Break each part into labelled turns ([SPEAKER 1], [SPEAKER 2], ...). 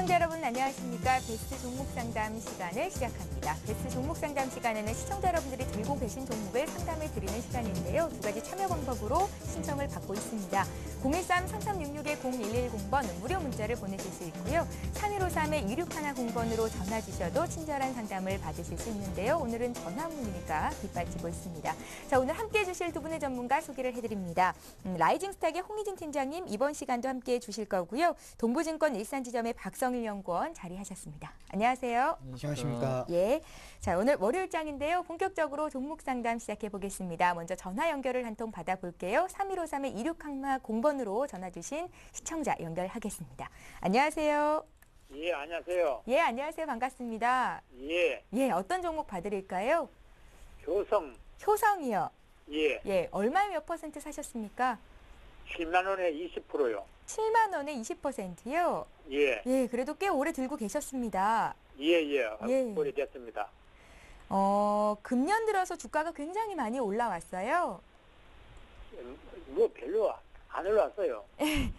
[SPEAKER 1] 시청자 여러분 안녕하십니까. 베스트 종목 상담 시간을 시작합니다. 베스트 종목 상담 시간에는 시청자 여러분들이 들고 계신 종목을 상담해 드리는 시간인데요. 두 가지 참여 방법으로 신청을 받고 있습니다. 013-3366-0110번 무료 문자를 보내실 수 있고요. 3153-2610번으로 전화 주셔도 친절한 상담을 받으실 수 있는데요. 오늘은 전화 문의가 빗발치고 있습니다. 자, 오늘 함께해 주실 두 분의 전문가 소개를 해드립니다. 라이징스탁의 홍희진 팀장님 이번 시간도 함께해 주실 거고요. 동부증권 일산지점의 박성일 연구원 자리하셨습니다. 안녕하세요.
[SPEAKER 2] 안녕하십니까.
[SPEAKER 1] 예. 자, 오늘 월요일장인데요. 본격적으로 종목 상담 시작해 보겠습니다. 먼저 전화 연결을 한 통 받아볼게요. 3153-2610번으로 전화 주신 시청자 연결하겠습니다. 안녕하세요.
[SPEAKER 3] 예, 안녕하세요.
[SPEAKER 1] 예, 안녕하세요. 반갑습니다.
[SPEAKER 3] 예,
[SPEAKER 1] 예, 어떤 종목 봐드릴까요?
[SPEAKER 3] 효성.
[SPEAKER 1] 효성이요.
[SPEAKER 3] 예,
[SPEAKER 1] 예, 얼마에 몇 %? 사셨습니까?
[SPEAKER 3] 7만 원에 20%요.
[SPEAKER 1] 7만 원에 20%요?
[SPEAKER 3] 예,
[SPEAKER 1] 예, 그래도 꽤 오래 들고 계셨습니다.
[SPEAKER 3] 예.
[SPEAKER 1] 예.
[SPEAKER 3] 오래됐습니다.
[SPEAKER 1] 금년 들어서 주가가 굉장히 많이 올라왔어요.
[SPEAKER 3] 뭐 별로 안 올랐어요.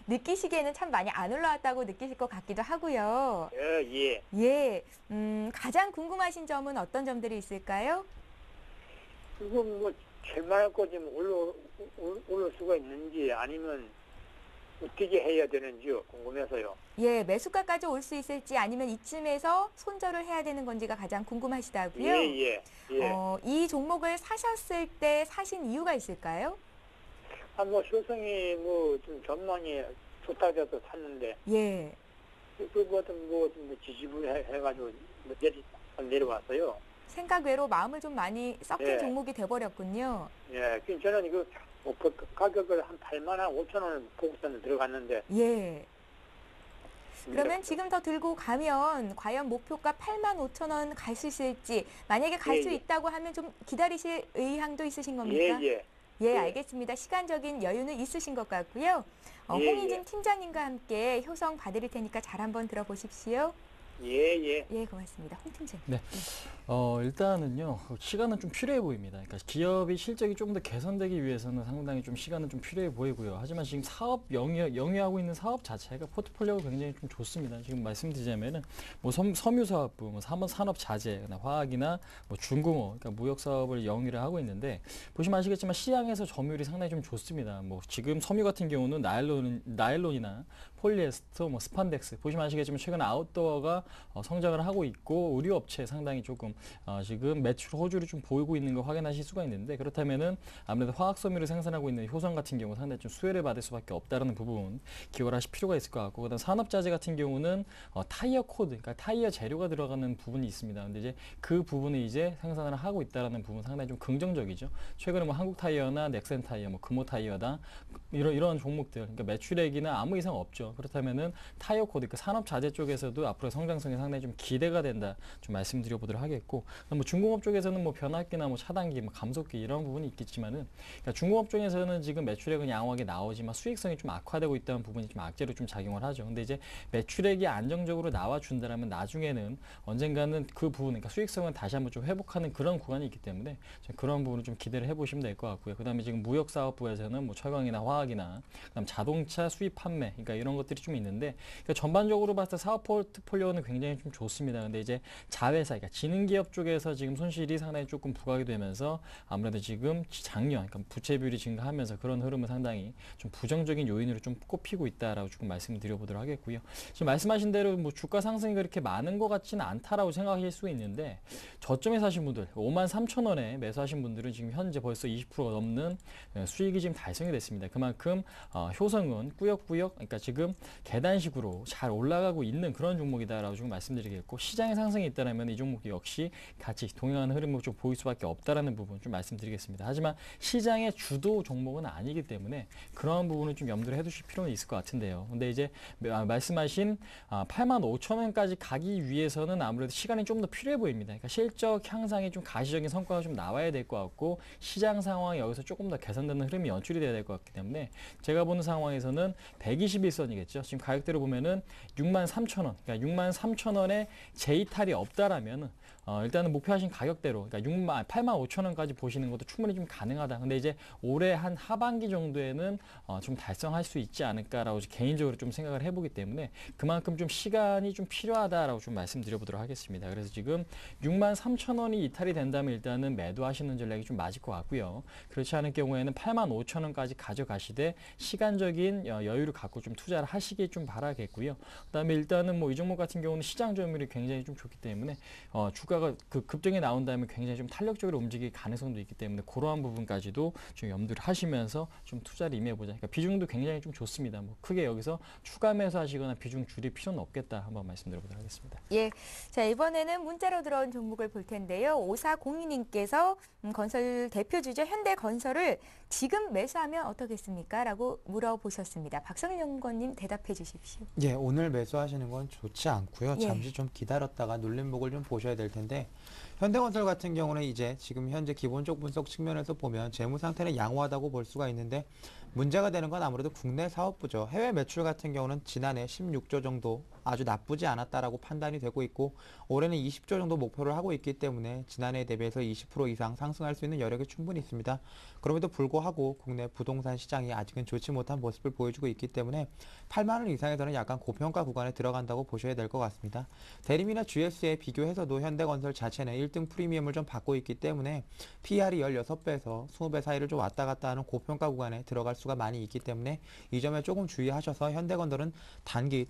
[SPEAKER 1] 느끼시기에는 참 많이 안 올라왔다고 느끼실 것 같기도 하고요.
[SPEAKER 3] 예.
[SPEAKER 1] 예, 가장 궁금하신 점은 어떤 점들이 있을까요?
[SPEAKER 3] 지금 뭐 7만 원까지 올릴 수가 있는지 아니면 어떻게 해야 되는지요? 궁금해서요.
[SPEAKER 1] 예, 매수가까지 올 수 있을지 아니면 이쯤에서 손절을 해야 되는 건지가 가장 궁금하시다고요?
[SPEAKER 3] 예.
[SPEAKER 1] 이 종목을 사셨을 때 사신 이유가 있을까요?
[SPEAKER 3] 뭐 효성이 뭐 좀 전망이 좋다고 해서 샀는데
[SPEAKER 1] 예.
[SPEAKER 3] 그거는 뭐좀 지지부를 해가지고 내려왔어요.
[SPEAKER 1] 생각 외로 마음을 좀 많이 썩힌
[SPEAKER 3] 예.
[SPEAKER 1] 종목이 돼버렸군요.
[SPEAKER 3] 예, 저는 이거 가격을 한 8만 5천 원 보고서는 들어갔는데.
[SPEAKER 1] 예. 그러면 지금 더 들고 가면 과연 목표가 8만 5천 원 갈 수 있을지, 만약에 갈 수
[SPEAKER 3] 예.
[SPEAKER 1] 있다고 하면 좀 기다리실 의향도 있으신 겁니까?
[SPEAKER 3] 예.
[SPEAKER 1] 예, 알겠습니다. 시간적인 여유는 있으신 것 같고요.
[SPEAKER 3] 예.
[SPEAKER 1] 홍희진 팀장님과 함께 효성 봐드릴 테니까 잘 한번 들어보십시오.
[SPEAKER 3] 예.
[SPEAKER 1] 예, 고맙습니다. 홍 팀장님.
[SPEAKER 2] 네. 일단은요, 시간은 좀 필요해 보입니다. 그러니까 기업이 실적이 좀 더 개선되기 위해서는 상당히 좀 시간은 좀 필요해 보이고요. 하지만 지금 사업 영위하고 있는 사업 자체가 포트폴리오가 굉장히 좀 좋습니다. 지금 말씀드리자면은 뭐 섬유사업부, 뭐 산업자재, 화학이나 뭐 중공업, 그러니까 무역 사업을 영위를 하고 있는데 보시면 아시겠지만 시장에서 점유율이 상당히 좀 좋습니다. 뭐 지금 섬유 같은 경우는 나일론이나 폴리에스터, 뭐 스판덱스 보시면 아시겠지만 최근 아웃도어가 성장을 하고 있고 의류업체 상당히 조금 지금 매출 호조를 좀 보이고 있는 거 확인하실 수가 있는데, 그렇다면은 아무래도 화학섬유를 생산하고 있는 효성 같은 경우 상당히 좀 수혜를 받을 수밖에 없다라는 부분 기억을 하실 필요가 있을 것 같고, 그다음 산업자재 같은 경우는 타이어 코드, 그러니까 타이어 재료가 들어가는 부분이 있습니다. 근데 이제 그 부분을 이제 생산을 하고 있다라는 부분 상당히 좀 긍정적이죠. 최근에 뭐 한국 타이어나 넥센 타이어, 뭐 금호 타이어다 이런 종목들, 그러니까 매출액이나 아무 이상 없죠. 그렇다면은 타이어 코드, 그 산업자재 쪽에서도 앞으로 성장성이 상당히 좀 기대가 된다. 좀 말씀드려보도록 하겠고, 뭐 중공업 쪽에서는 뭐 변압기나 뭐 차단기, 뭐 감속기 이런 부분이 있겠지만은, 그러니까 중공업 쪽에서는 지금 매출액은 양호하게 나오지만 수익성이 좀 악화되고 있다는 부분이 좀 악재로 좀 작용을 하죠. 근데 이제 매출액이 안정적으로 나와준다라면 나중에는 언젠가는 그 부분, 그러니까 수익성은 다시 한번 좀 회복하는 그런 구간이 있기 때문에 그런 부분을 좀 기대를 해보시면 될 것 같고요. 그다음에 지금 무역사업부에서는 뭐 철강이나 화학이나 그다음 자동차 수입 판매, 그러니까 이런 것들이 좀 있는데, 그러니까 전반적으로 봤을 때 사업 포트폴리오는 굉장히 좀 좋습니다. 근데 이제 자회사, 그러니까 지능기업 쪽에서 지금 손실이 상당히 조금 부각이 되면서 아무래도 지금 작년, 그러니까 부채 비율이 증가하면서 그런 흐름은 상당히 좀 부정적인 요인으로 좀 꼽히고 있다라고 조금 말씀을 드려보도록 하겠고요. 지금 말씀하신 대로 뭐 주가 상승이 그렇게 많은 것 같지는 않다라고 생각하실 수 있는데, 저점에 사신 분들, 53,000원에 매수하신 분들은 지금 현재 벌써 20%가 넘는 수익이 지금 달성이 됐습니다. 그만큼 효성은 꾸역꾸역, 그러니까 지금 계단식으로 잘 올라가고 있는 그런 종목이다라고 지금 말씀드리겠고, 시장의 상승이 있다면 이 종목이 역시 같이 동행하는 흐름을 좀 보일 수밖에 없다라는 부분 좀 말씀드리겠습니다. 하지만 시장의 주도 종목은 아니기 때문에 그런 부분을 좀 염두를 해두실 필요는 있을 것 같은데요. 근데 이제 말씀하신 85,000원까지 가기 위해서는 아무래도 시간이 좀 더 필요해 보입니다. 그러니까 실적 향상이 좀 가시적인 성과가 좀 나와야 될 것 같고, 시장 상황이 여기서 조금 더 개선되는 흐름이 연출이 돼야 될 것 같기 때문에 제가 보는 상황에서는 121선이겠죠. 지금 가격대로 보면은 63,000원, 그러니까 63,000원에 재이탈이 없다라면은 일단은 목표하신 가격대로 그러니까 8만 5천 원까지 보시는 것도 충분히 좀 가능하다. 근데 이제 올해 한 하반기 정도에는 좀 달성할 수 있지 않을까라고 개인적으로 좀 생각을 해보기 때문에 그만큼 좀 시간이 좀 필요하다라고 좀 말씀드려보도록 하겠습니다. 그래서 지금 6만 3천 원이 이탈이 된다면 일단은 매도하시는 전략이 좀 맞을 것 같고요. 그렇지 않을 경우에는 8만 5천 원까지 가져가시되 시간적인 여유를 갖고 좀 투자를 하시길 좀 바라겠고요. 그다음에 일단은 뭐 이 종목 같은 경우는 시장 점유율이 굉장히 좀 좋기 때문에 주가가 그 급등이 나온다면 굉장히 좀 탄력적으로 움직일 가능성도 있기 때문에 그러한 부분까지도 좀 염두를 하시면서 좀 투자를 임해보자. 그러니까 비중도 굉장히 좀 좋습니다. 뭐 크게 여기서 추가 매수하시거나 비중 줄일 필요는 없겠다. 한번 말씀드려보도록 하겠습니다.
[SPEAKER 1] 예. 자, 이번에는 문자로 들어온 종목을 볼 텐데요. 5402님께서 건설 대표주죠. 현대건설을 지금 매수하면 어떻겠습니까? 라고 물어보셨습니다. 박성일 연구원님 대답해 주십시오.
[SPEAKER 4] 예, 오늘 매수하시는 건 좋지 않고요.
[SPEAKER 1] 예.
[SPEAKER 4] 잠시 좀 기다렸다가 눌림목을 좀 보셔야 될 텐데 현대건설 같은 경우는 이제 지금 현재 기본적 분석 측면에서 보면 재무 상태는 양호하다고 볼 수가 있는데 문제가 되는 건 아무래도 국내 사업부죠. 해외 매출 같은 경우는 지난해 16조 정도 아주 나쁘지 않았다라고 판단이 되고 있고 올해는 20조 정도 목표를 하고 있기 때문에 지난해에 대비해서 20% 이상 상승할 수 있는 여력이 충분히 있습니다. 그럼에도 불구하고 국내 부동산 시장이 아직은 좋지 못한 모습을 보여주고 있기 때문에 8만 원 이상에서는 약간 고평가 구간에 들어간다고 보셔야 될 것 같습니다. 대림이나 GS에 비교해서도 현대건설 자체는 1등 프리미엄을 좀 받고 있기 때문에 PR이 16배에서 20배 사이를 좀 왔다 갔다 하는 고평가 구간에 들어갈 수가 많이 있기 때문에 이 점에 조금 주의하셔서 현대건설은 단기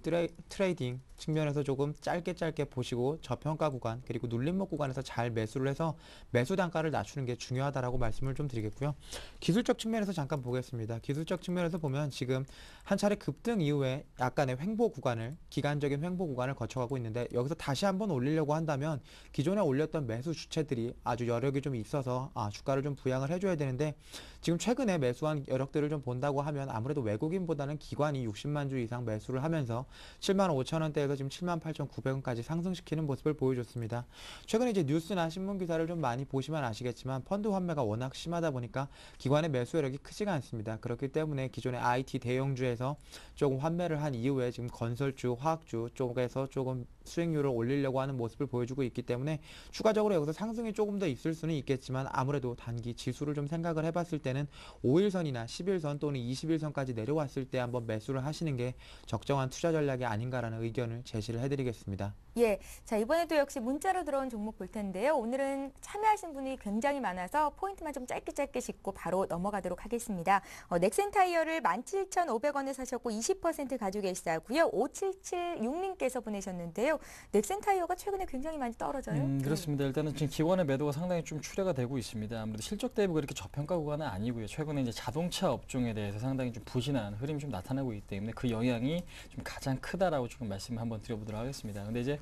[SPEAKER 4] 트레이딩 측면에서 조금 짧게 보시고 저평가 구간 그리고 눌림목 구간에서 잘 매수를 해서 매수 단가를 낮추는 게 중요하다라고 말씀을 좀 드리겠고요. 기술적 측면에서 잠깐 보겠습니다. 기술적 측면에서 보면 지금 한 차례 급등 이후에 약간의 횡보 구간을 기간적인 횡보 구간을 거쳐가고 있는데 여기서 다시 한번 올리려고 한다면 기존에 올렸던 매수 주체들이 아주 여력이 좀 있어서 주가를 좀 부양을 해줘야 되는데 지금 최근에 매수한 여력들을 좀 본다고 하면 아무래도 외국인보다는 기관이 60만 주 이상 매수를 하면서 7만 5천 원대에서 지금 7만 8,900원까지 상승시키는 모습을 보여줬습니다. 최근에 이제 뉴스나 신문 기사를 좀 많이 보시면 아시겠지만 펀드 환매가 워낙 심하다 보니까 기관의 매수 여력이 크지가 않습니다. 그렇기 때문에 기존의 IT 대형주에서 조금 환매를 한 이후에 지금 건설주, 화학주 쪽에서 조금 수익률을 올리려고 하는 모습을 보여주고 있기 때문에 추가적으로 여기서 상승이 조금 더 있을 수는 있겠지만 아무래도 단기 지수를 좀 생각을 해봤을 때는 5일선이나 10일선 또는 21선까지 내려왔을 때 한번 매수를 하시는 게 적정한 투자 전략이 아닌가라는 의견을 제시를 해드리겠습니다.
[SPEAKER 1] 예. 자, 이번에도 역시 문자로 들어온 종목 볼 텐데요. 오늘은 참여하신 분이 굉장히 많아서 포인트만 좀 짧게 짚고 바로 넘어가도록 하겠습니다. 넥센 타이어를 17,500원에 사셨고 20% 가지고 계시다고요. 5776님께서 보내셨는데요. 넥센 타이어가 최근에 굉장히 많이 떨어져요.
[SPEAKER 2] 그렇습니다. 일단은 지금 기관의 매도가 상당히 좀 출회가 되고 있습니다. 아무래도 실적 대비 그렇게 저평가 구간은 아니고요. 최근에 이제 자동차 업종에 대해서 상당히 좀 부진한 흐름이 좀 나타나고 있기 때문에 그 영향이 좀 가장 크다라고 지금 말씀을 한번 드려보도록 하겠습니다. 근데 이제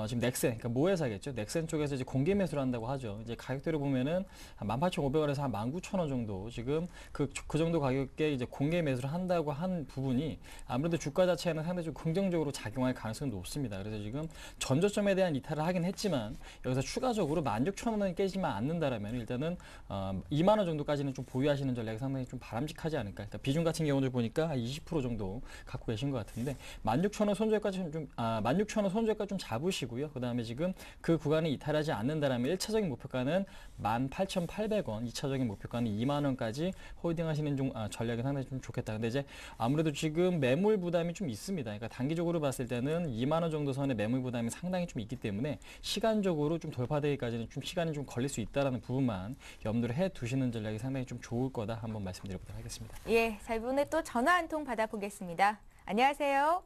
[SPEAKER 2] 지금 넥센, 그러니까 모회사겠죠. 넥센 쪽에서 이제 공개 매수를 한다고 하죠. 이제 가격대로 보면은 한 18,500원에서 한 19,000원 정도 지금 그 정도 가격에 이제 공개 매수를 한다고 한 부분이 아무래도 주가 자체는 상당히 좀 긍정적으로 작용할 가능성이 높습니다. 그래서 지금 전저점에 대한 이탈을 하긴 했지만 여기서 추가적으로 16,000원을 깨지만 않는다라면 일단은 2만 원 정도까지는 좀 보유하시는 전략이 상당히 좀 바람직하지 않을까. 그러니까 비중 같은 경우를 보니까 한 20% 정도 갖고 계신 것 같은데 16,000원 손절까지 좀 16,000원 손절까지 좀 잡으시고요. 그다음에 지금 그 구간에 이탈하지 않는다라면 1차적인 목표가는 18,800원, 2차적인 목표가는 2만 원까지 홀딩하시는 전략이 상당히 좀 좋겠다. 근데 이제 아무래도 지금 매물 부담이 좀 있습니다. 그러니까 단기적으로 봤을 때는 2만 원 정도 선의 매물 부담이 상당히 좀 있기 때문에 시간적으로 좀 돌파되기까지는 좀 시간이 좀 걸릴 수 있다라는 부분만 염두를 해 두시는 전략이 상당히 좀 좋을 거다 한번 말씀드려보도록 하겠습니다.
[SPEAKER 1] 예, 자, 이번에 또 전화 한 통 받아보겠습니다. 안녕하세요.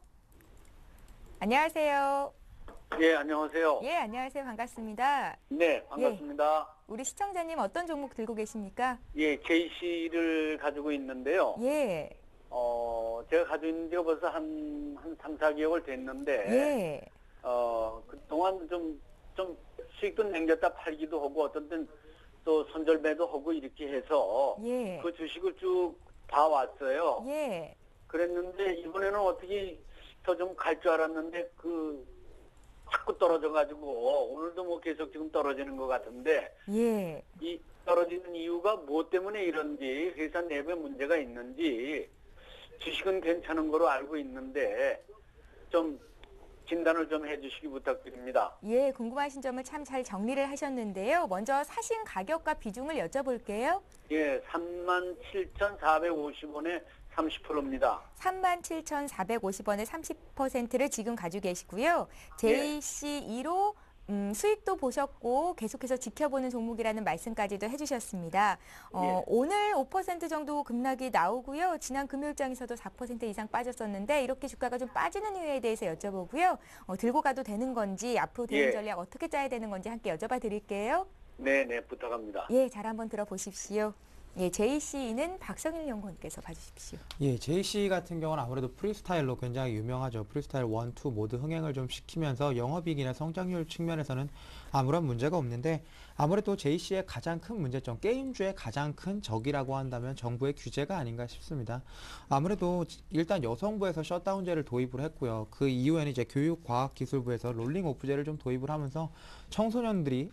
[SPEAKER 1] 안녕하세요.
[SPEAKER 3] 예, 안녕하세요.
[SPEAKER 1] 예, 안녕하세요. 반갑습니다.
[SPEAKER 3] 네, 반갑습니다.
[SPEAKER 1] 우리 시청자님 어떤 종목 들고 계십니까?
[SPEAKER 3] 예, JC를 가지고 있는데요.
[SPEAKER 1] 예,
[SPEAKER 3] 제가 가지고 있는 지가 벌써 한 3, 4개월 됐는데,
[SPEAKER 1] 예,
[SPEAKER 3] 그동안 좀 수익도 남겼다 팔기도 하고, 어떤 때는 또 손절매도 하고 이렇게 해서,
[SPEAKER 1] 예,
[SPEAKER 3] 그 주식을 쭉 봐왔어요.
[SPEAKER 1] 예,
[SPEAKER 3] 그랬는데, 이번에는 어떻게 더 좀 갈 줄 알았는데, 자꾸 떨어져가지고, 오늘도 뭐 계속 지금 떨어지는 것 같은데,
[SPEAKER 1] 예.
[SPEAKER 3] 이 떨어지는 이유가 뭐 때문에 이런지, 회사 내부에 문제가 있는지, 주식은 괜찮은 거로 알고 있는데, 좀 진단을 좀 해주시기 부탁드립니다.
[SPEAKER 1] 예, 궁금하신 점을 참 잘 정리를 하셨는데요. 먼저 사신 가격과 비중을 여쭤볼게요.
[SPEAKER 3] 예, 37,450원에 30%입니다.
[SPEAKER 1] 37,450원에 30%를 지금 가지고 계시고요. JC2로 수익도 보셨고 계속해서 지켜보는 종목이라는 말씀까지도 해주셨습니다.
[SPEAKER 3] 예.
[SPEAKER 1] 오늘 5% 정도 급락이 나오고요. 지난 금요일장에서도 4% 이상 빠졌었는데 이렇게 주가가 좀 빠지는 이유에 대해서 여쭤보고요. 들고 가도 되는 건지 앞으로 대응
[SPEAKER 3] 예.
[SPEAKER 1] 전략 어떻게 짜야 되는 건지 함께 여쭤봐 드릴게요.
[SPEAKER 3] 네, 부탁합니다.
[SPEAKER 1] 예, 잘 한번 들어보십시오. 예, JC는 박성일 연구원께서 봐주십시오.
[SPEAKER 4] 예, JC 같은 경우는 아무래도 프리스타일로 굉장히 유명하죠. 프리스타일 1, 2 모두 흥행을 좀 시키면서 영업이익이나 성장률 측면에서는 아무런 문제가 없는데 아무래도 JC의 가장 큰 문제점, 게임주의 가장 큰 적이라고 한다면 정부의 규제가 아닌가 싶습니다. 아무래도 일단 여성부에서 셧다운제를 도입을 했고요. 그 이후에는 이제 교육과학기술부에서 롤링 오프제를 좀 도입을 하면서 청소년들이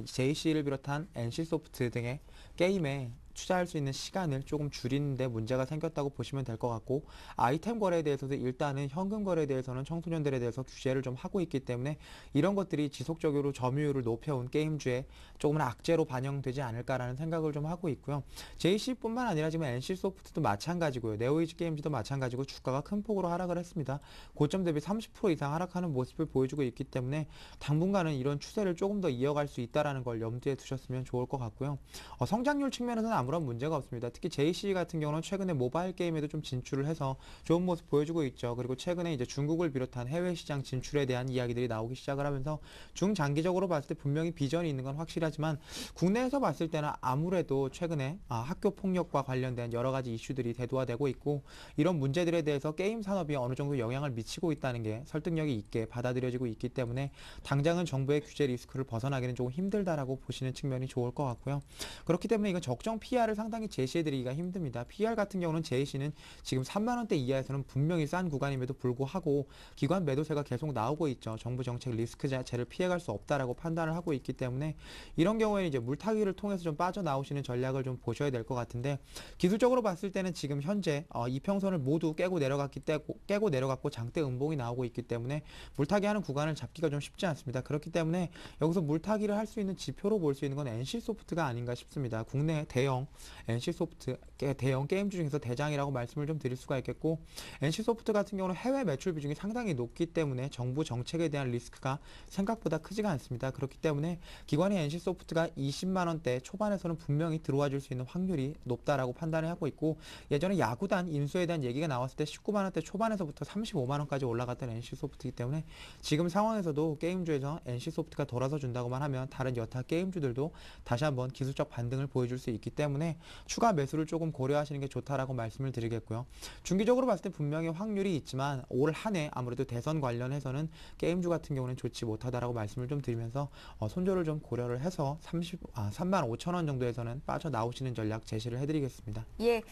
[SPEAKER 4] JC를 비롯한 NC소프트 등의 게임에 투자할 수 있는 시간을 조금 줄이는데 문제가 생겼다고 보시면 될 것 같고, 아이템 거래에 대해서도 일단은 현금 거래에 대해서는 청소년들에 대해서 규제를 좀 하고 있기 때문에 이런 것들이 지속적으로 점유율을 높여온 게임주에 조금은 악재로 반영되지 않을까라는 생각을 좀 하고 있고요. JC뿐만 아니라 지금 NC소프트도 마찬가지고요. 네오이즈 게임즈도 마찬가지고 주가가 큰 폭으로 하락을 했습니다. 고점 대비 30% 이상 하락하는 모습을 보여주고 있기 때문에 당분간은 이런 추세를 조금 더 이어갈 수 있다는 걸 염두에 두셨으면 좋을 것 같고요. 성장률 측면에서는 아무런 문제가 없습니다. 특히 JC 같은 경우는 최근에 모바일 게임에도 좀 진출을 해서 좋은 모습 보여주고 있죠. 그리고 최근에 이제 중국을 비롯한 해외 시장 진출에 대한 이야기들이 나오기 시작을 하면서 중장기적으로 봤을 때 분명히 비전이 있는 건 확실하지만 국내에서 봤을 때는 아무래도 최근에 학교 폭력과 관련된 여러 가지 이슈들이 대두화되고 있고, 이런 문제들에 대해서 게임 산업이 어느 정도 영향을 미치고 있다는 게 설득력이 있게 받아들여지고 있기 때문에 당장은 정부의 규제 리스크를 벗어나기는 조금 힘들다라고 보시는 측면이 좋을 것 같고요. 그렇기 때문에 이건 적정 PR을 상당히 제시해드리기가 힘듭니다. PR 같은 경우는 JC는 지금 3만원대 이하에서는 분명히 싼 구간임에도 불구하고 기관 매도세가 계속 나오고 있죠. 정부 정책 리스크 자체를 피해갈 수 없다라고 판단을 하고 있기 때문에 이런 경우에는 이제 물타기를 통해서 좀 빠져나오시는 전략을 좀 보셔야 될 것 같은데, 기술적으로 봤을 때는 지금 현재 이평선을 모두 깨고 내려갔고 장대 음봉이 나오고 있기 때문에 물타기하는 구간을 잡기가 좀 쉽지 않습니다. 그렇기 때문에 여기서 물타기를 할 수 있는 지표로 볼 수 있는 건 NC소프트가 아닌가 싶습니다. 국내 대형 NC소프트 대형 게임주 중에서 대장이라고 말씀을 좀 드릴 수가 있겠고, NC소프트 같은 경우는 해외 매출 비중이 상당히 높기 때문에 정부 정책에 대한 리스크가 생각보다 크지가 않습니다. 그렇기 때문에 기관이 NC소프트가 20만원대 초반에서는 분명히 들어와 줄 수 있는 확률이 높다라고 판단을 하고 있고, 예전에 야구단 인수에 대한 얘기가 나왔을 때 19만원대 초반에서부터 35만원까지 올라갔던 NC소프트이기 때문에 지금 상황에서도 게임주에서 NC소프트가 돌아서 준다고만 하면 다른 여타 게임주들도 다시 한번 기술적 반등을 보여줄 수 있기 때문에 추가 매수를 조금 고려하시는 게 좋다라고 말씀을 드리겠고요. 중기적으로 봤을 때 분명히 확률이 있지만 올 한 해 아무래도 대선 관련해서는 게임주 같은 경우는 좋지 못하다라고 말씀을 좀 드리면서 손절을 좀 고려를 해서 35,000원 정도에서는 빠져나오시는 전략 제시를 해드리겠습니다.
[SPEAKER 1] 예.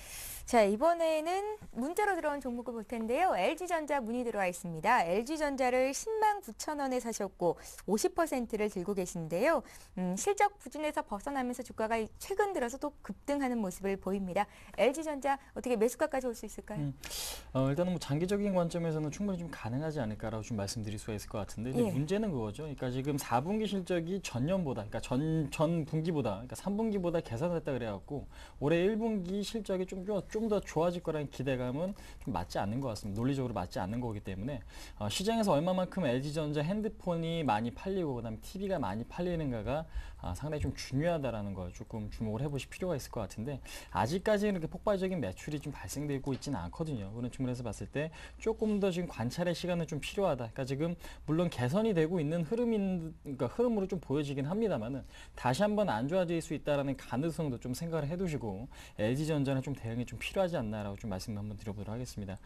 [SPEAKER 1] 자, 이번에는 문자로 들어온 종목을 볼 텐데요. LG전자 문의 들어와 있습니다. LG전자를 10만 9천 원에 사셨고 50%를 들고 계신데요. 실적 부진에서 벗어나면서 주가가 최근 들어서 또 급등하는 모습을 보입니다. LG전자 어떻게 매수가까지 올 수 있을까요?
[SPEAKER 2] 일단은 뭐 장기적인 관점에서는 충분히 좀 가능하지 않을까라고 좀 말씀드릴 수가 있을 것 같은데, 이제
[SPEAKER 1] 예.
[SPEAKER 2] 문제는 그거죠. 그러니까 지금 4분기 실적이 전년보다, 그러니까 전 분기보다, 그러니까 3분기보다 개선됐다 그래갖고 올해 1분기 실적이 좀 더 좋아질 거라는 기대감은 좀 맞지 않는 것 같습니다. 논리적으로 맞지 않는 거기 때문에 시장에서 얼마만큼 LG전자 핸드폰이 많이 팔리고 그다음에 TV가 많이 팔리는가가 상당히 좀 중요하다라는 걸 조금 주목을 해보실 필요가 있을 것 같은데, 아직까지는 이렇게 폭발적인 매출이 좀 발생되고 있지는 않거든요. 그런 측면에서 봤을 때 조금 더 지금 관찰의 시간은 좀 필요하다. 그러니까 지금 물론 개선이 되고 있는 그러니까 흐름으로 좀 보여지긴 합니다만은 다시 한번 안 좋아질 수 있다라는 가능성도 좀 생각을 해두시고 LG전자는 좀 대응이 좀 필요하지 않나라고 좀 말씀을 한번 드려보도록 하겠습니다.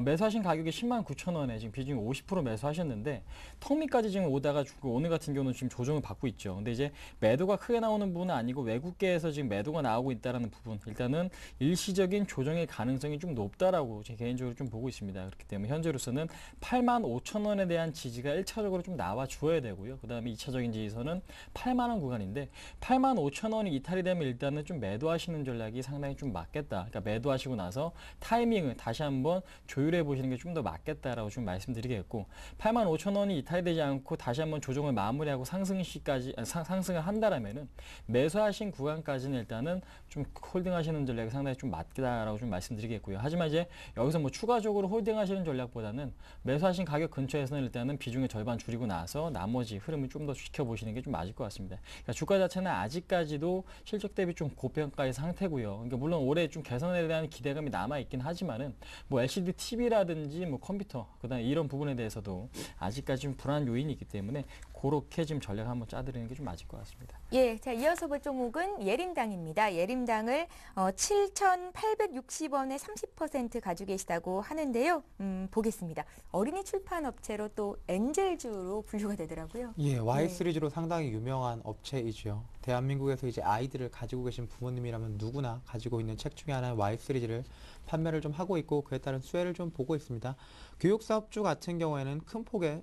[SPEAKER 2] 매수하신 가격이 10만 9천 원에 지금 비중이 50% 매수하셨는데 턱 밑까지 지금 오다가 오늘 같은 경우는 지금 조정을 받고 있죠. 근데 이제 매도가 크게 나오는 부분은 아니고 외국계에서 지금 매도가 나오고 있다는 부분, 일단은 일시적인 조정의 가능성이 좀 높다라고 제 개인적으로 좀 보고 있습니다. 그렇기 때문에 현재로서는 85,000원에 대한 지지가 1차적으로 좀 나와 주어야 되고요. 그 다음에 2차적인 지지선은 8만 원 구간인데 85,000원이 이탈이 되면 일단은 좀 매도하시는 전략이 상당히 좀 맞겠다. 그러니까 매도하시고 나서 타이밍을 다시 한번 조율해 보시는 게 좀 더 맞겠다라고 좀 말씀드리겠고, 85,000원이 이탈이 되지 않고 다시 한번 조정을 마무리하고 상승을 한다라면은 매수하신 구간까지는 일단은 좀 홀딩하시는 전략이 상당히 좀 맞다라고 좀 말씀드리겠고요. 하지만 이제 여기서 뭐 추가적으로 홀딩하시는 전략보다는 매수하신 가격 근처에서는 일단은 비중의 절반 줄이고 나서 나머지 흐름을 좀 더 지켜보시는 게 좀 맞을 것 같습니다. 그러니까 주가 자체는 아직까지도 실적 대비 좀 고평가의 상태고요. 그러니까 물론 올해 좀 개선에 대한 기대감이 남아 있긴 하지만은 뭐 LCD TV라든지 뭐 컴퓨터, 그다음에 이런 부분에 대해서도 아직까지 좀 불안 요인이 있기 때문에 그렇게 지금 전략 한번 짜드리는 게 좀 맞을 것 같습니다.
[SPEAKER 1] 예, 자, 이어서 볼 종목은 예림당입니다. 예림당을 7,860원에 30% 가지고 계시다고 하는데요. 보겠습니다. 어린이 출판 업체로 또 엔젤주로 분류가 되더라고요.
[SPEAKER 4] 예, Y 시리즈로 상당히 유명한 업체이죠. 대한민국에서 이제 아이들을 가지고 계신 부모님이라면 누구나 가지고 있는 책 중에 하나인 Y 시리즈를 판매를 좀 하고 있고, 그에 따른 수혜를 좀 보고 있습니다. 교육사업주 같은 경우에는 큰 폭의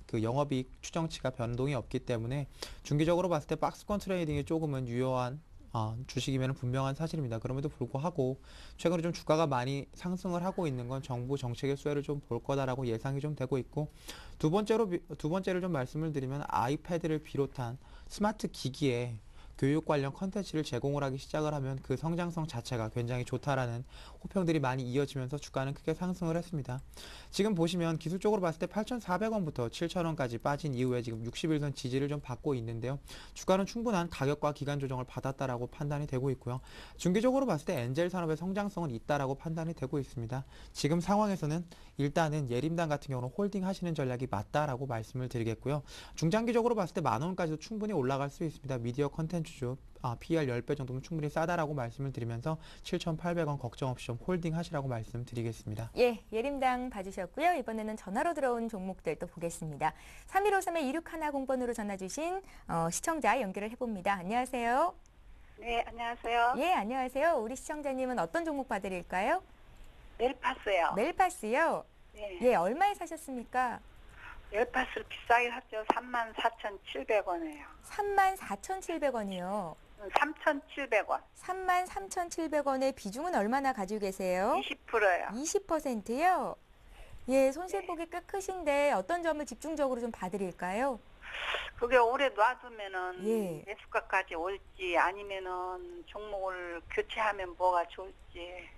[SPEAKER 4] 그 영업이익 추정치가 변동이 없기 때문에 중기적으로 봤을 때 박스권 트레이딩이 조금은 유효한 주식이면 분명한 사실입니다. 그럼에도 불구하고 최근에 좀 주가가 많이 상승을 하고 있는 건 정부 정책의 수혜를 좀 볼 거다라고 예상이 좀 되고 있고, 두 번째를 좀 말씀을 드리면 아이패드를 비롯한 스마트 기기에 교육 관련 컨텐츠를 제공을 하기 시작을 하면 그 성장성 자체가 굉장히 좋다라는 호평들이 많이 이어지면서 주가는 크게 상승을 했습니다. 지금 보시면 기술적으로 봤을 때 8,400원부터 7,000원까지 빠진 이후에 지금 60일선 지지를 좀 받고 있는데요. 주가는 충분한 가격과 기간 조정을 받았다라고 판단이 되고 있고요. 중기적으로 봤을 때 엔젤 산업의 성장성은 있다라고 판단이 되고 있습니다. 지금 상황에서는 일단은 예림당 같은 경우는 홀딩 하시는 전략이 맞다라고 말씀을 드리겠고요. 중장기적으로 봤을 때 10,000원까지도 충분히 올라갈 수 있습니다. 미디어 컨텐츠주 PER 10배 정도면 충분히 싸다라고 말씀을 드리면서 7,800원 걱정 없이 좀 홀딩 하시라고 말씀드리겠습니다.
[SPEAKER 1] 예, 예림당 봐주셨고요. 이번에는 전화로 들어온 종목들 또 보겠습니다. 3153-2610번으로 전화 주신 시청자 연결을 해봅니다. 안녕하세요.
[SPEAKER 5] 네, 안녕하세요.
[SPEAKER 1] 예, 안녕하세요. 우리 시청자님은 어떤 종목 봐드릴까요?
[SPEAKER 5] 넬파스요.
[SPEAKER 1] 넬파스요?
[SPEAKER 5] 네.
[SPEAKER 1] 예, 얼마에 사셨습니까?
[SPEAKER 5] 넬파스를 비싸게 샀죠. 34,700원이에요.
[SPEAKER 1] 34,700원이요.
[SPEAKER 5] 3,700원.
[SPEAKER 1] 33,700원의 비중은 얼마나 가지고 계세요?
[SPEAKER 5] 20%요.
[SPEAKER 1] 20%요? 예, 손실폭이 꽤 크신데 어떤 점을 집중적으로 좀 봐드릴까요?
[SPEAKER 5] 그게 오래 놔두면은
[SPEAKER 1] 예.
[SPEAKER 5] 매수가까지 올지 아니면은 종목을 교체하면 뭐가 좋을지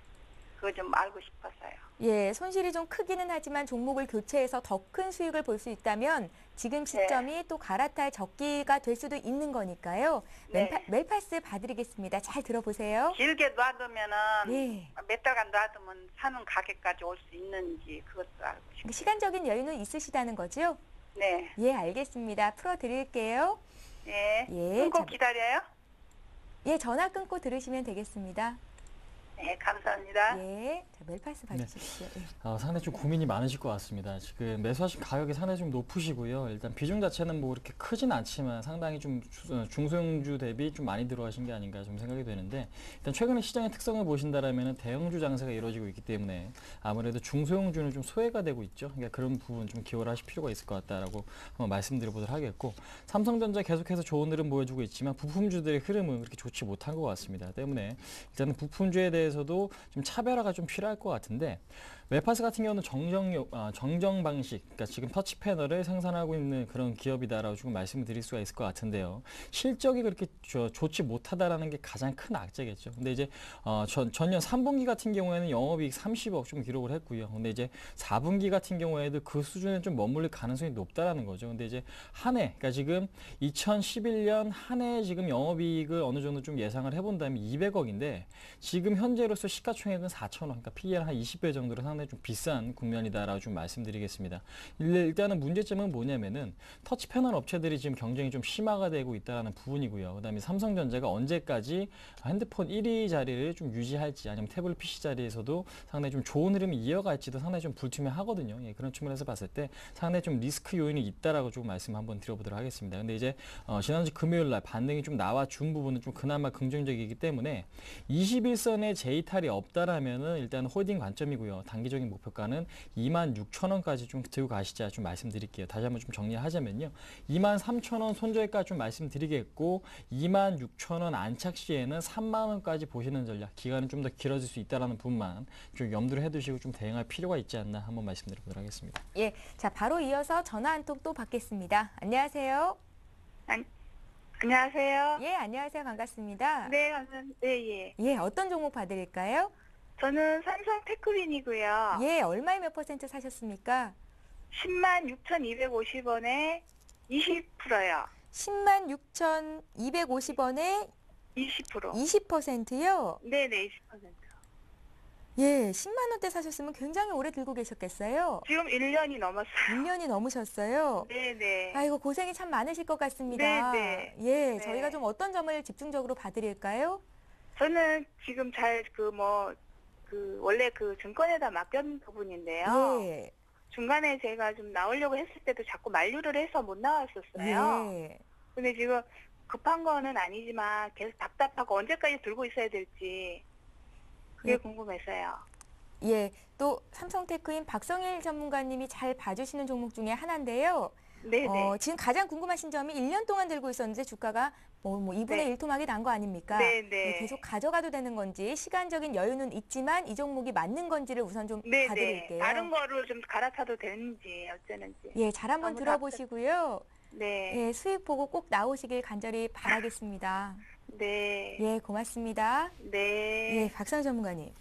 [SPEAKER 5] 그거 좀 알고 싶어서요.
[SPEAKER 1] 예, 손실이 좀 크기는 하지만 종목을 교체해서 더 큰 수익을 볼 수 있다면 지금 시점이 또 갈아탈 적기가 될 수도 있는 거니까요.
[SPEAKER 5] 네.
[SPEAKER 1] 멜파스 봐드리겠습니다. 잘 들어보세요.
[SPEAKER 5] 길게 놔두면은
[SPEAKER 1] 예.
[SPEAKER 5] 몇 달간 놔두면 사는 가격까지 올 수 있는지 그것도 알고 싶어요.
[SPEAKER 1] 시간적인 여유는 있으시다는 거죠?
[SPEAKER 5] 네.
[SPEAKER 1] 예, 알겠습니다. 풀어드릴게요.
[SPEAKER 5] 예.
[SPEAKER 1] 예,
[SPEAKER 5] 끊고
[SPEAKER 1] 자,
[SPEAKER 5] 기다려요?
[SPEAKER 1] 예, 전화 끊고 들으시면 되겠습니다.
[SPEAKER 5] 네, 감사합니다.
[SPEAKER 1] 예, 자, 멜파스 봐주십시오. 예.
[SPEAKER 2] 상당히 좀 고민이 많으실 것 같습니다. 지금 매수하신 가격이 상당히 좀 높으시고요. 일단 비중 자체는 뭐 그렇게 크진 않지만 상당히 좀 중소형주 대비 좀 많이 들어가신 게 아닌가 좀 생각이 되는데, 일단 최근에 시장의 특성을 보신다라면 대형주 장세가 이루어지고 있기 때문에 아무래도 중소형주는 좀 소외가 되고 있죠. 그러니까 그런 부분 좀 기여를 하실 필요가 있을 것 같다라고 한번 말씀드려보도록 하겠고, 삼성전자 계속해서 좋은 흐름 보여주고 있지만 부품주들의 흐름은 그렇게 좋지 못한 것 같습니다. 때문에 일단은 부품주에 대해서도 좀 차별화가 좀 필요할 것 같은데, 멜파스 같은 경우는 정정 방식, 그러니까 지금 터치 패널을 생산하고 있는 그런 기업이다라고 지금 말씀을 드릴 수가 있을 것 같은데요. 실적이 그렇게 좋지 못하다라는 게 가장 큰 악재겠죠. 근데 이제 전년 3분기 같은 경우에는 영업이익 30억 좀 기록을 했고요. 근데 이제 4분기 같은 경우에도 그 수준에 좀 머물릴 가능성이 높다라는 거죠. 근데 이제 한 해, 그러니까 지금 2011년 한 해 지금 영업이익을 어느 정도 좀 예상을 해본다면 200억인데 지금 현재로서 시가총액은 4천억, 그러니까 PER 한 20배 정도로 상당히 좀 비싼 국면이다라고 좀 말씀드리겠습니다. 일단은 문제점은 뭐냐면은 터치 패널 업체들이 지금 경쟁이 좀 심화가 되고 있다는 부분이고요. 그다음에 삼성전자가 언제까지 핸드폰 1위 자리를 좀 유지할지 아니면 태블릿 PC 자리에서도 상당히 좀 좋은 흐름이 이어갈지도 상당히 좀 불투명하거든요. 예, 그런 측면에서 봤을 때 상당히 좀 리스크 요인이 있다라고 좀 말씀 한번 드려보도록 하겠습니다. 근데 이제 지난주 금요일 날 반등이 좀 나와준 부분은 좀 그나마 긍정적이기 때문에 21선에 재이탈이 없다라면은 일단 홀딩 관점이고요. 단기적인 목표가는 26,000원까지 좀 들고 가시자 좀 말씀드릴게요. 다시 한번 좀 정리하자면요. 23,000원 손절가 좀 말씀드리겠고 26,000원 안착 시에는 3만원까지 보시는 전략, 기간은 좀 더 길어질 수 있다는 부분만 좀 염두를 해두시고 좀 대응할 필요가 있지 않나 한번 말씀드려보도록 하겠습니다.
[SPEAKER 1] 예, 자 바로 이어서 전화 한 통 또 받겠습니다. 안녕하세요.
[SPEAKER 5] 안녕하세요.
[SPEAKER 1] 예, 안녕하세요. 반갑습니다.
[SPEAKER 5] 네, 감사합니다. 네, 예.
[SPEAKER 1] 예, 어떤 종목 봐드릴까요?
[SPEAKER 5] 저는 삼성 테크윈이고요.
[SPEAKER 1] 예, 얼마에 몇 퍼센트 사셨습니까?
[SPEAKER 5] 106,250원에 20%요.
[SPEAKER 1] 106,250원에
[SPEAKER 5] 20%.
[SPEAKER 1] 20%요?
[SPEAKER 5] 네네, 20%.
[SPEAKER 1] 예, 10만 원대 사셨으면 굉장히 오래 들고 계셨겠어요?
[SPEAKER 5] 지금 1년이 넘었어요.
[SPEAKER 1] 1년이 넘으셨어요?
[SPEAKER 5] 네네.
[SPEAKER 1] 아이고, 고생이 참 많으실 것 같습니다.
[SPEAKER 5] 네, 네.
[SPEAKER 1] 예,
[SPEAKER 5] 네.
[SPEAKER 1] 저희가 좀 어떤 점을 집중적으로 봐드릴까요?
[SPEAKER 5] 저는 지금 원래 증권에다 맡겼는 부분인데요.
[SPEAKER 1] 예,
[SPEAKER 5] 중간에 제가 좀 나오려고 했을 때도 자꾸 만류를 해서 못 나왔었어요.
[SPEAKER 1] 예.
[SPEAKER 5] 근데 지금 급한 거는 아니지만 계속 답답하고 언제까지 들고 있어야 될지 그게
[SPEAKER 1] 예.
[SPEAKER 5] 궁금해서요.
[SPEAKER 1] 예, 또 삼성테크인 박성일 전문가님이 잘 봐주시는 종목 중에 하나인데요.
[SPEAKER 5] 네네.
[SPEAKER 1] 지금 가장 궁금하신 점이 1년 동안 들고 있었는데 주가가 뭐 2분의
[SPEAKER 5] 네.
[SPEAKER 1] 1 토막이 난 거 아닙니까?
[SPEAKER 5] 네네.
[SPEAKER 1] 예, 계속 가져가도 되는 건지 시간적인 여유는 있지만 이 종목이 맞는 건지를 우선 좀
[SPEAKER 5] 네네.
[SPEAKER 1] 봐드릴게요.
[SPEAKER 5] 다른 거를 좀 갈아타도 되는지 어쩌는지.
[SPEAKER 1] 예, 잘 한번
[SPEAKER 5] 너무
[SPEAKER 1] 들어보시고요.
[SPEAKER 5] 네.
[SPEAKER 1] 예, 수익 보고 꼭 나오시길 간절히 바라겠습니다.
[SPEAKER 5] 네.
[SPEAKER 1] 예, 고맙습니다.
[SPEAKER 5] 네.
[SPEAKER 1] 예, 박성일 전문가님.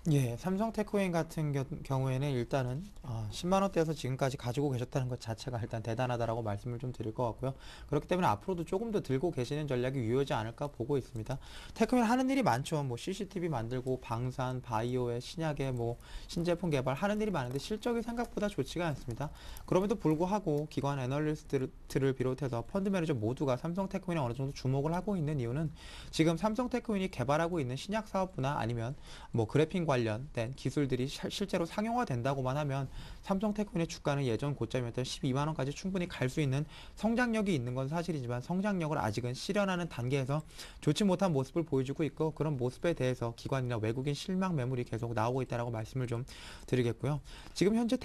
[SPEAKER 4] 예, 삼성테크윈 같은 경우에는 일단은 10만 원대에서 지금까지 가지고 계셨다는 것 자체가 일단 대단하다라고 말씀을 좀 드릴 것 같고요. 그렇기 때문에 앞으로도 조금 더 들고 계시는 전략이 유효하지 않을까 보고 있습니다. 테크윈 하는 일이 많죠. 뭐 CCTV 만들고 방산, 바이오에 신약에 뭐 신제품 개발 하는 일이 많은데 실적이 생각보다 좋지가 않습니다. 그럼에도 불구하고 기관 애널리스트를 비롯해서 펀드 매니저 모두가 삼성테크윈에 어느 정도 주목을 하고 있는 이유는 지금 삼성테크윈이 개발하고 있는 신약 사업부나 아니면 뭐 그래픽 관련된 기술들이 실제로 상용화된다고만 하면 삼성테크윈의 주가는 예전 고점이었던 12만 원까지 충분히 갈 수 있는 성장력이 있는 건 사실이지만 성장력을 아직은 실현하는 단계에서 좋지 못한 모습을 보여주고 있고 그런 모습에 대해서 기관이나 외국인 실망 매물이 계속 나오고 있다라고 말씀을 좀 드리겠고요. 지금 현재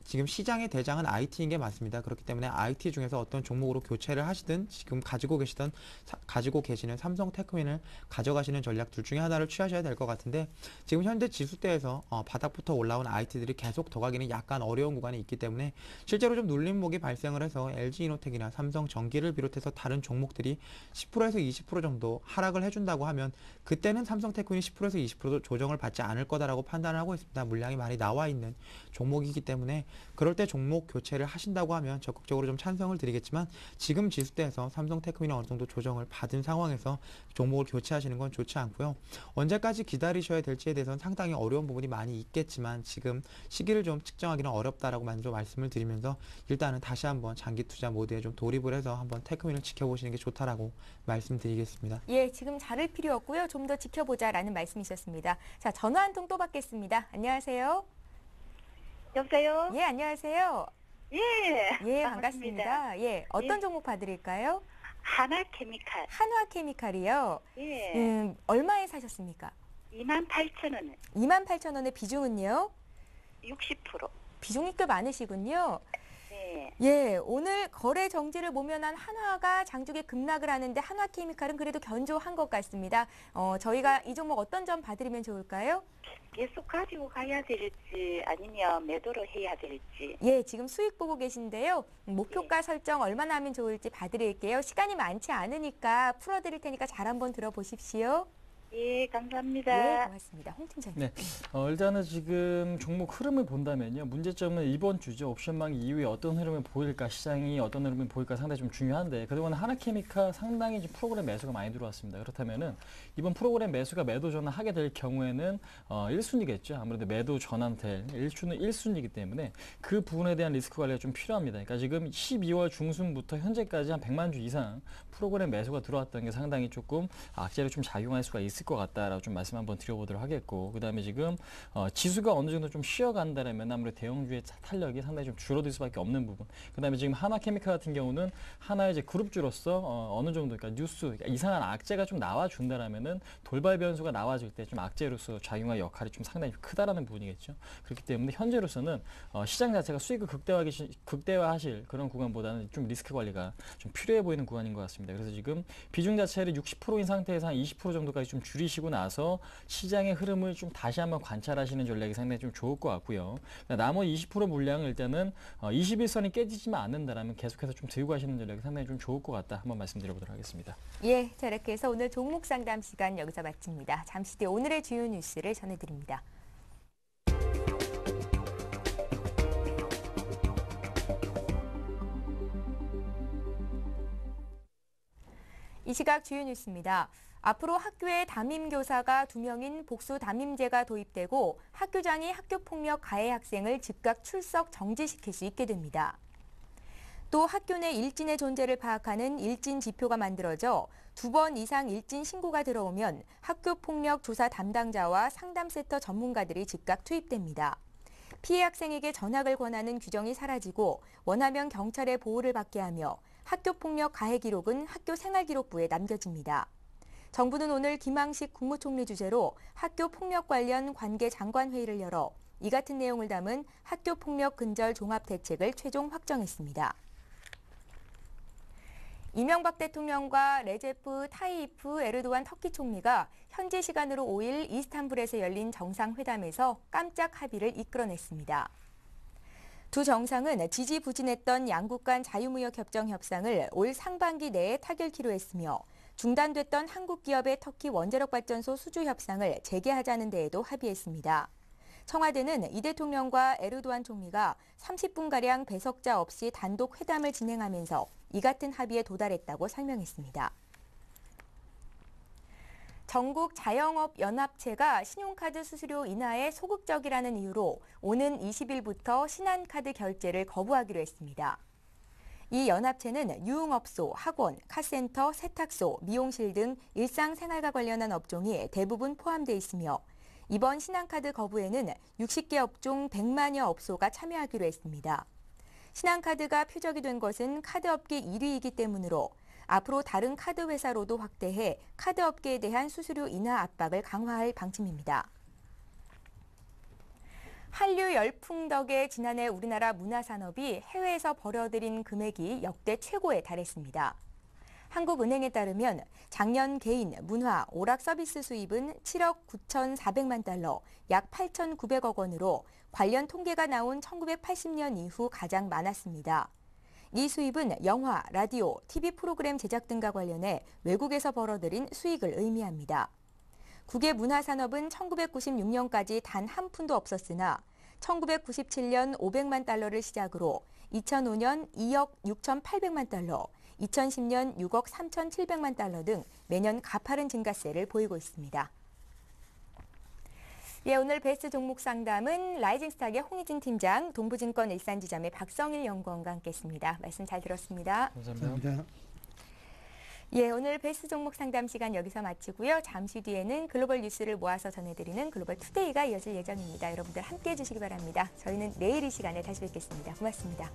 [SPEAKER 4] 지금 시장의 대장은 IT인 게 맞습니다. 그렇기 때문에 IT 중에서 어떤 종목으로 교체를 하시든 지금 가지고 계시는 삼성테크윈을 가져가시는 전략 둘 중에 하나를 취하셔야 될 것 같은데 지금 현재 지수대에서 바닥부터 올라온 IT들이 계속 더 가기는 약간 어려운 구간이 있기 때문에 실제로 좀 눌림목이 발생을 해서 LG이노텍이나 삼성전기를 비롯해서 다른 종목들이 10%에서 20% 정도 하락을 해준다고 하면 그때는 삼성테크윈이 10%에서 20% 조정을 받지 않을 거다라고 판단을 하고 있습니다. 물량이 많이 나와 있는 종목이기 때문에 그럴 때 종목 교체를 하신다고 하면 적극적으로 좀 찬성을 드리겠지만 지금 지수대에서 삼성테크윈이 어느 정도 조정을 받은 상황에서 종목을 교체하시는 건 좋지 않고요. 언제까지 기다리셔야 될지에 대해서는 상당히 어려운 부분이 많이 있겠지만 지금 시기를 좀 측정하기는 어렵다라고 먼저 말씀을 드리면서 일단은 다시 한번 장기 투자 모드에 좀 돌입을 해서 한번 테크윈을 지켜보시는 게 좋다라고 말씀드리겠습니다.
[SPEAKER 1] 예, 지금 자를 필요 없고요. 좀 더 지켜보자라는 말씀이셨습니다. 자, 전화 한 통 또 받겠습니다. 안녕하세요.
[SPEAKER 5] 여보세요?
[SPEAKER 1] 예, 안녕하세요.
[SPEAKER 5] 예.
[SPEAKER 1] 예, 반갑습니다. 예, 어떤
[SPEAKER 5] 예.
[SPEAKER 1] 종목 봐드릴까요?
[SPEAKER 5] 하나케미칼.
[SPEAKER 1] 한화케미칼이요.
[SPEAKER 5] 예.
[SPEAKER 1] 얼마에 사셨습니까?
[SPEAKER 5] 28,000원에
[SPEAKER 1] 28,000원의 비중은요?
[SPEAKER 5] 60%.
[SPEAKER 1] 비중이 꽤 많으시군요.
[SPEAKER 5] 네.
[SPEAKER 1] 예, 오늘 거래 정지를 모면한 한화가 장중에 급락을 하는데 한화케미칼은 그래도 견조한 것 같습니다. 저희가 이 종목 어떤 점 봐드리면 좋을까요?
[SPEAKER 5] 계속 가지고 가야 될지 아니면 매도를 해야 될지.
[SPEAKER 1] 예, 지금 수익 보고 계신데요. 목표가 설정 얼마나 하면 좋을지 봐드릴게요. 시간이 많지 않으니까 풀어드릴 테니까 잘 한번 들어보십시오.
[SPEAKER 5] 예, 감사합니다.
[SPEAKER 1] 네, 고맙습니다. 홍 팀장님.
[SPEAKER 2] 네. 일단은 지금 종목 흐름을 본다면요. 문제점은 이번 주죠. 옵션망 이후에 어떤 흐름을 보일까, 시장이 어떤 흐름을 보일까 상당히 좀 중요한데 그동안 하나케미카 상당히 지금 프로그램 매수가 많이 들어왔습니다. 그렇다면은 이번 프로그램 매수가 매도 전환하게 될 경우에는 1순위겠죠. 아무래도 매도 전환될 1순위이기 때문에 그 부분에 대한 리스크 관리가 좀 필요합니다. 그러니까 지금 12월 중순부터 현재까지 한 100만 주 이상 프로그램 매수가 들어왔던 게 상당히 조금 악재로 좀 작용할 수가 있을 것 같다라고 좀 말씀 한번 드려보도록 하겠고, 그 다음에 지금 지수가 어느 정도 좀 쉬어간다라면 아무래도 대형주의 탄력이 상당히 좀 줄어들 수밖에 없는 부분. 그 다음에 지금 하나케미칼 같은 경우는 하나의 이제 그룹주로서 어느 정도 그러니까 뉴스, 그러니까 이상한 악재가 좀 나와준다라면은 돌발 변수가 나와줄 때 좀 악재로서 작용할 역할이 좀 상당히 크다라는 부분이겠죠. 그렇기 때문에 현재로서는 시장 자체가 수익을 극대화하실 그런 구간보다는 좀 리스크 관리가 좀 필요해 보이는 구간인 것 같습니다. 그래서 지금 비중 자체를 60%인 상태에서 한 20% 정도까지 좀 줄이시고 나서 시장의 흐름을 좀 다시 한번 관찰하시는 전략이 상당히 좀 좋을 것 같고요. 나머지 20% 물량을 일단은 21선이 깨지지만 않는다라면 계속해서 좀 들고 가시는 전략이 상당히 좀 좋을 것 같다. 한번 말씀드려보도록 하겠습니다.
[SPEAKER 1] 예, 자 이렇게 해서 오늘 종목 상담 시간 여기서 마칩니다. 잠시 뒤에 오늘의 주요 뉴스를 전해드립니다. 이 시각 주요 뉴스입니다. 앞으로 학교에 담임교사가 2명인 복수 담임제가 도입되고 학교장이 학교폭력 가해 학생을 즉각 출석 정지시킬 수 있게 됩니다. 또 학교 내 일진의 존재를 파악하는 일진 지표가 만들어져 2번 이상 일진 신고가 들어오면 학교폭력 조사 담당자와 상담센터 전문가들이 즉각 투입됩니다. 피해 학생에게 전학을 권하는 규정이 사라지고 원하면 경찰의 보호를 받게 하며 학교폭력 가해 기록은 학교생활기록부에 남겨집니다. 정부는 오늘 김항식 국무총리 주재로 학교폭력 관련 관계장관회의를 열어 이 같은 내용을 담은 학교폭력 근절 종합대책을 최종 확정했습니다. 이명박 대통령과 레제프 타이이프 에르도안 터키 총리가 현지 시간으로 5일 이스탄불에서 열린 정상회담에서 깜짝 합의를 이끌어냈습니다. 두 정상은 지지부진했던 양국 간 자유무역 협정 협상을 올 상반기 내에 타결키로 했으며 중단됐던 한국 기업의 터키 원자력 발전소 수주 협상을 재개하자는 데에도 합의했습니다. 청와대는 이 대통령과 에르도안 총리가 30분가량 배석자 없이 단독 회담을 진행하면서 이 같은 합의에 도달했다고 설명했습니다. 전국 자영업연합체가 신용카드 수수료 인하에 소극적이라는 이유로 오는 20일부터 신한카드 결제를 거부하기로 했습니다. 이 연합체는 유흥업소, 학원, 카센터, 세탁소, 미용실 등 일상생활과 관련한 업종이 대부분 포함되어 있으며 이번 신한카드 거부에는 60개 업종 100만여 업소가 참여하기로 했습니다. 신한카드가 표적이 된 것은 카드업계 1위이기 때문으로 앞으로 다른 카드 회사로도 확대해 카드업계에 대한 수수료 인하 압박을 강화할 방침입니다. 한류 열풍 덕에 지난해 우리나라 문화산업이 해외에서 벌어들인 금액이 역대 최고에 달했습니다. 한국은행에 따르면 작년 개인, 문화, 오락 서비스 수입은 7억 9,400만 달러, 약 8,900억 원으로 관련 통계가 나온 1980년 이후 가장 많았습니다. 이 수입은 영화, 라디오, TV 프로그램 제작 등과 관련해 외국에서 벌어들인 수익을 의미합니다. 국외 문화산업은 1996년까지 단 한 푼도 없었으나 1997년 500만 달러를 시작으로 2005년 2억 6,800만 달러, 2010년 6억 3,700만 달러 등 매년 가파른 증가세를 보이고 있습니다. 예, 오늘 베스트 종목 상담은 라이징스탁의 홍희진 팀장, 동부증권 일산지점의 박성일 연구원과 함께했습니다. 말씀 잘 들었습니다.
[SPEAKER 2] 감사합니다.
[SPEAKER 1] 예, 오늘 베스트 종목 상담 시간 여기서 마치고요. 잠시 뒤에는 글로벌 뉴스를 모아서 전해드리는 글로벌 투데이가 이어질 예정입니다. 여러분들 함께해 주시기 바랍니다. 저희는 내일 이 시간에 다시 뵙겠습니다. 고맙습니다.